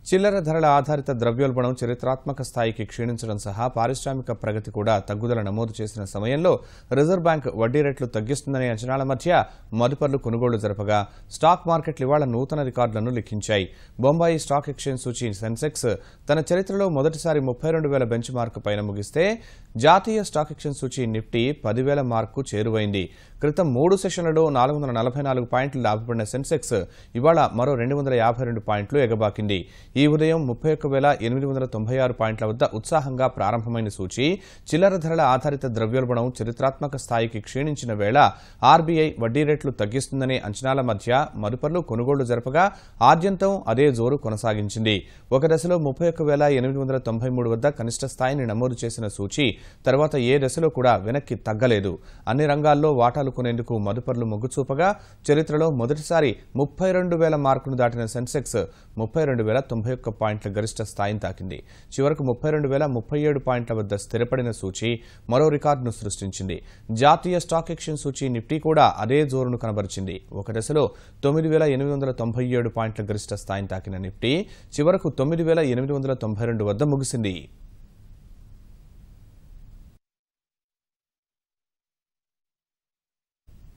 చిల్లర ధరల ఆధారిత ద్రవ్యోల్బణం చరిత్రాత్మక స్థాయికి క్షీణించడం సహా పారిశ్రామిక ప్రగతి కూడా తగ్గుదల నమోదు చేసిన సమయంలో రిజర్వ్ బ్యాంక్ వడ్డీ రేట్లు తగ్గిస్తుందనే అంచనాల మధ్య మదుపర్లు కొనుగోళ్లు జరపగా స్టాక్ మార్కెట్లు ఇవాళ నూతన రికార్డులను లిఖించాయి. బొంబాయి స్టాక్ ఎక్స్చేంజ్ సూచీ సెన్సెక్స్ తన చరిత్రలో మొదటిసారి 32,000 బెంచ్ మార్క్ పైన ముగిస్తే జాతీయ స్టాక్ ఎక్స్చేంజ్ సూచీ నిఫ్టీ 10,000 మార్కు చేరువైంది. క్రితం 3 సెషన్లలో 444 పాయింట్లు లాభపడిన సెన్సెక్స్ ఇవాళ మరో 252 పాయింట్లు ఎగబాకింది. ఈ ఉదయం 31,896 పాయింట్ల వద్ద ఉత్సాహంగా ప్రారంభమైన సూచీ చిల్లర ధరల ఆధారిత ద్రవ్యోల్బణం చరిత్రాత్మక స్థాయికి క్షీణించిన వేళ ఆర్బీఐ వడ్డీ రేట్లు తగ్గిస్తుందనే అంచనాల మధ్య మదుపర్లు కొనుగోళ్లు జరపగా ఆద్యంతం అదే జోరు కొనసాగించింది. ఒక దశలో 31,893 వద్ద కనిష్ట స్థాయిని నమోదు చేసిన సూచీ తర్వాత ఏ దశలో కూడా వెనక్కి తగ్గలేదు. అన్ని రంగాల్లో వాటాలు కొనేందుకు మదుపర్లు మొగ్గుచూపగా చరిత్రలో మొదటిసారి 32,000 మార్కును దాటిన సెన్సెక్స్ 32,091 పాయింట్ల గరిష్ట స్థాయిని తాకింది. చివరకు 32,037 పాయింట్ల వద్ద స్థిరపడిన సూచీ మరో రికార్డును సృష్టించింది. జాతీయ స్టాక్ ఎక్స్చేంజ్ సూచీ నిఫ్టీ కూడా అదే జోరును కనబరిచింది. ఒక దశలో 9,897 పాయింట్ల గరిష్ట స్థాయిని తాకిన నిఫ్టీ చివరకు 9,892 వద్ద ముగిసింది.